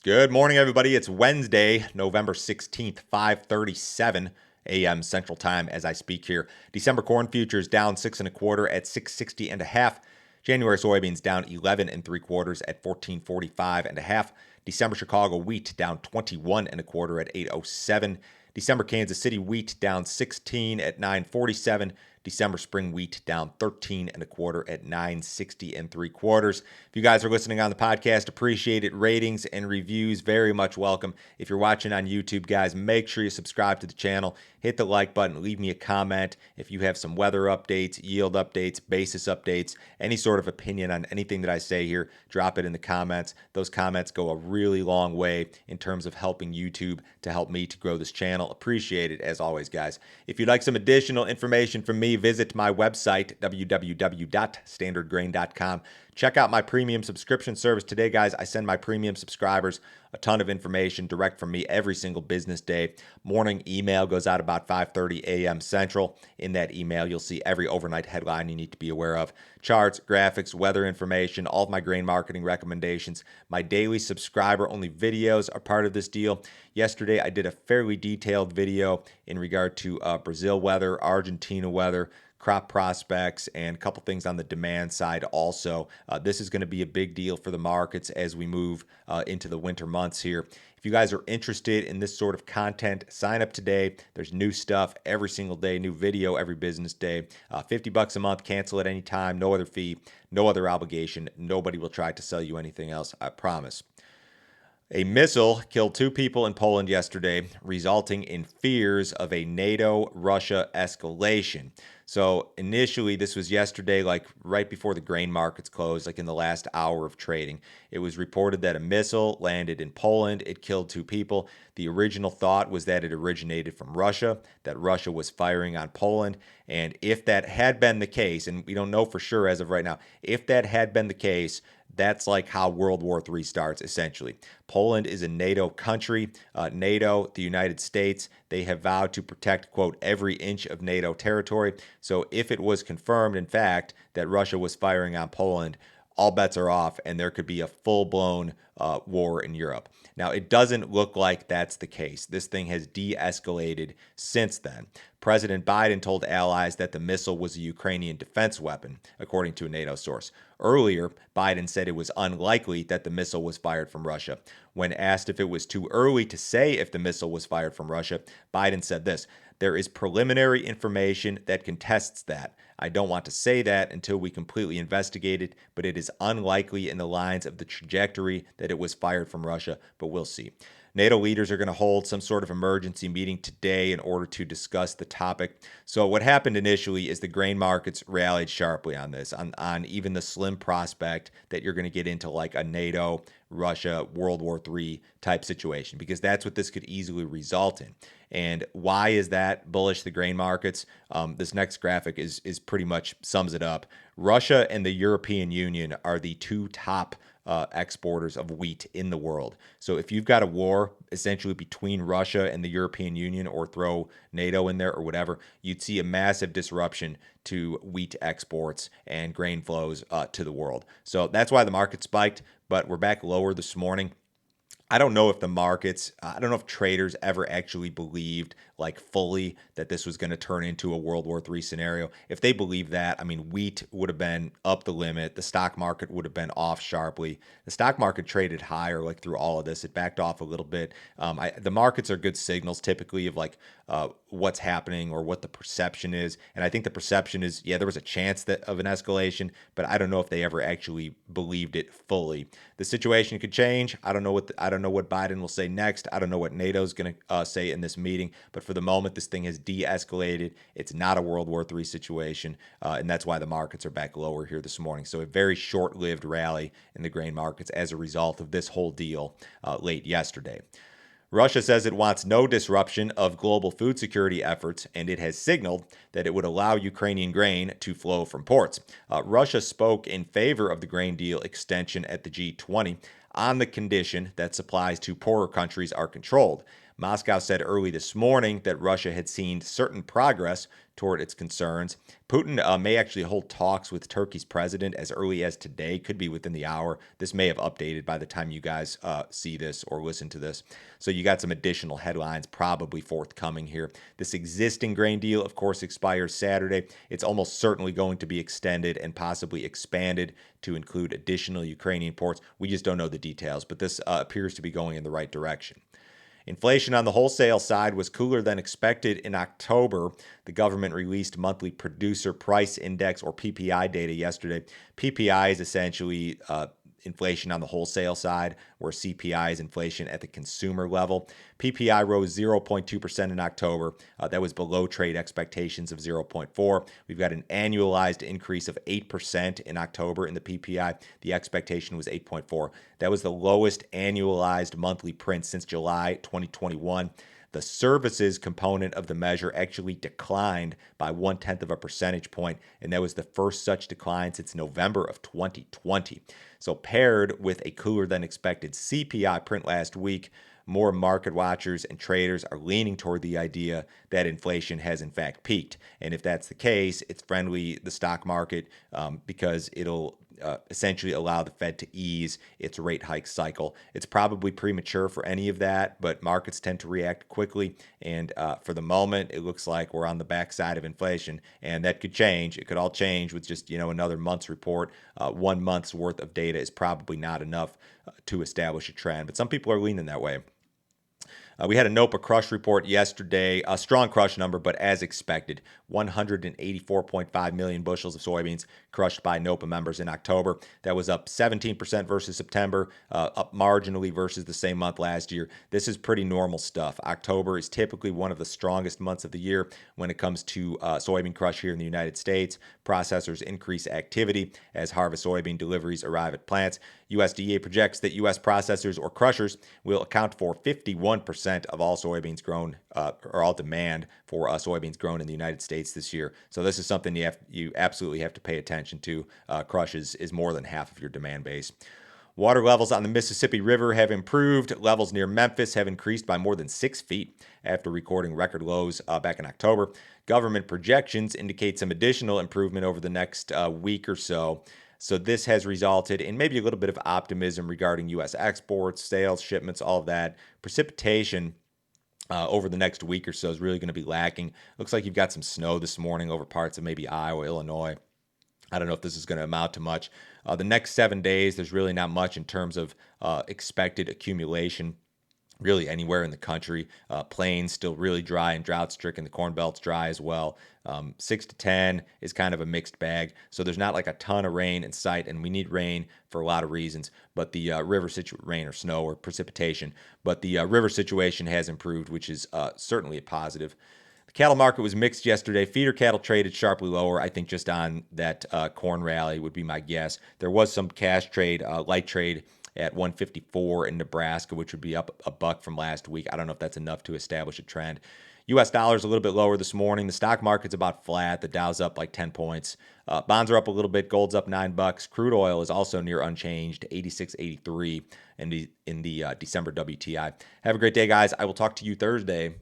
Good morning, everybody. It's Wednesday, November 16th, 5:37 a.m. Central Time as I speak here. December corn futures down 6 1/4 at 660 and a half. January soybeans down 11 3/4 at 1445 and a half. December Chicago wheat down 21 1/4 at 807. December Kansas City wheat down 16 at 947. December spring wheat down 13 1/4 at 960 3/4. If you guys are listening on the podcast, appreciate it. Ratings and reviews, very much welcome. If you're watching on YouTube, guys, make sure you subscribe to the channel. Hit the like button, leave me a comment. If you have some weather updates, yield updates, basis updates, any sort of opinion on anything that I say here, drop it in the comments. Those comments go a really long way in terms of helping YouTube to help me to grow this channel. Appreciate it as always, guys. If you'd like some additional information from me, visit my website, www.standardgrain.com. Check out my premium subscription service today, guys. I send my premium subscribers a ton of information direct from me every single business day. Morning email goes out about 5:30 a.m. Central. In that email, you'll see every overnight headline you need to be aware of. Charts, graphics, weather information, all of my grain marketing recommendations. My daily subscriber-only videos are part of this deal. Yesterday, I did a fairly detailed video in regard to Brazil weather, Argentina weather, crop prospects, and a couple things on the demand side also. This is going to be a big deal for the markets as we move into the winter months here. If you guys are interested in this sort of content, sign up today. There's new stuff every single day, new video every business day. $50 a month, cancel at any time, no other fee, no other obligation. Nobody will try to sell you anything else, I promise. A missile killed 2 people in Poland yesterday, resulting in fears of a NATO-Russia escalation. So initially, this was yesterday, like right before the grain markets closed, like in the last hour of trading. It was reported that a missile landed in Poland. It killed 2 people. The original thought was that it originated from Russia, that Russia was firing on Poland. And if that had been the case, and we don't know for sure as of right now, if that had been the case, that's like how World War III starts, essentially. Poland is a NATO country. NATO, the United States, they have vowed to protect, quote, every inch of NATO territory. So if it was confirmed, in fact, that Russia was firing on Poland, all bets are off, and there could be a full-blown war in Europe. Now, it doesn't look like that's the case. This thing has de-escalated since then. President Biden told allies that the missile was a Ukrainian defense weapon, according to a NATO source. Earlier, Biden said it was unlikely that the missile was fired from Russia. When asked if it was too early to say if the missile was fired from Russia, Biden said this: "There is preliminary information that contests that. I don't want to say that until we completely investigate it, but it is unlikely in the lines of the trajectory that it was fired from Russia, but we'll see." NATO leaders are going to hold some sort of emergency meeting today in order to discuss the topic. So what happened initially is the grain markets rallied sharply on this, on even the slim prospect that you're going to get into like a NATO, Russia, World War III type situation, because that's what this could easily result in. And why is that bullish the grain markets? This next graphic is pretty much sums it up. Russia and the European Union are the 2 top exporters of wheat in the world. So if you've got a war essentially between Russia and the European Union, or throw NATO in there or whatever, you'd see a massive disruption to wheat exports and grain flows to the world. So that's why the market spiked, but we're back lower this morning. I don't know if the markets, I don't know if traders ever actually believed like fully that this was going to turn into a World War III scenario. If they believed that, I mean, wheat would have been up the limit. The stock market would have been off sharply. The stock market traded higher like through all of this. It backed off a little bit. The markets are good signals typically of like what's happening or what the perception is. And I think the perception is, yeah, there was a chance of an escalation, but I don't know if they ever actually believed it fully. The situation could change. I don't know what Biden will say next. I don't know what NATO's going to say in this meeting. But for the moment, this thing has de-escalated. It's not a World War III situation, and that's why the markets are back lower here this morning. So a very short-lived rally in the grain markets as a result of this whole deal late yesterday. Russia says it wants no disruption of global food security efforts, and it has signaled that it would allow Ukrainian grain to flow from ports. Russia spoke in favor of the grain deal extension at the G20 on the condition that supplies to poorer countries are controlled. Moscow said early this morning that Russia had seen certain progress toward its concerns. Putin may actually hold talks with Turkey's president as early as today, could be within the hour. This may have updated by the time you guys see this or listen to this. So you got some additional headlines probably forthcoming here. This existing grain deal, of course, expires Saturday. It's almost certainly going to be extended and possibly expanded to include additional Ukrainian ports. We just don't know the details, but this appears to be going in the right direction. Inflation on the wholesale side was cooler than expected in October. The government released monthly producer price index or PPI data yesterday. PPI is essentially inflation on the wholesale side, where CPI is inflation at the consumer level. PPI rose 0.2% in October. That was below trade expectations of 0.4. We've got an annualized increase of 8% in October in the PPI. The expectation was 8.4. That was the lowest annualized monthly print since July 2021. The services component of the measure actually declined by 0.1 of a percentage point, and that was the first such decline since November of 2020. So paired with a cooler than expected CPI print last week, more market watchers and traders are leaning toward the idea that inflation has in fact peaked. And if that's the case, it's friendly the stock market because it'll essentially allow the Fed to ease its rate hike cycle. It's probably premature for any of that, but markets tend to react quickly. And for the moment, it looks like we're on the backside of inflation, and that could change. It could all change with just another month's report. 1 month's worth of data is probably not enough to establish a trend, but some people are leaning that way. We had a NOPA crush report yesterday, a strong crush number, but as expected, 184.5 million bushels of soybeans crushed by NOPA members in October. That was up 17% versus September, up marginally versus the same month last year. This is pretty normal stuff. October is typically one of the strongest months of the year when it comes to soybean crush here in the United States. Processors increase activity as harvest soybean deliveries arrive at plants. USDA projects that U.S. processors or crushers will account for 51% of all soybeans grown, or all demand for soybeans grown in the United States this year. So this is something you absolutely have to pay attention to. Crush is more than half of your demand base. Water levels on the Mississippi River have improved. Levels near Memphis have increased by more than 6 feet after recording record lows back in October. Government projections indicate some additional improvement over the next week or so. So this has resulted in maybe a little bit of optimism regarding U.S. exports, sales, shipments, all of that. Precipitation over the next week or so is really going to be lacking. Looks like you've got some snow this morning over parts of maybe Iowa, Illinois. I don't know if this is going to amount to much. The next 7 days, there's really not much in terms of expected accumulation really anywhere in the country. Plains still really dry and drought-stricken. The Corn Belt's dry as well. 6 to 10 is kind of a mixed bag. So there's not like a ton of rain in sight, and we need rain for a lot of reasons. But the rain or snow or precipitation. But the river situation has improved, which is certainly a positive. The cattle market was mixed yesterday. Feeder cattle traded sharply lower. I think just on that corn rally would be my guess. There was some cash trade, light trade at 154 in Nebraska, which would be up a buck from last week. I don't know if that's enough to establish a trend. U.S. dollar's a little bit lower this morning. The stock market's about flat. The Dow's up like 10 points. Bonds are up a little bit. Gold's up $9. Crude oil is also near unchanged, 86.83 in the December WTI. Have a great day, guys. I will talk to you Thursday.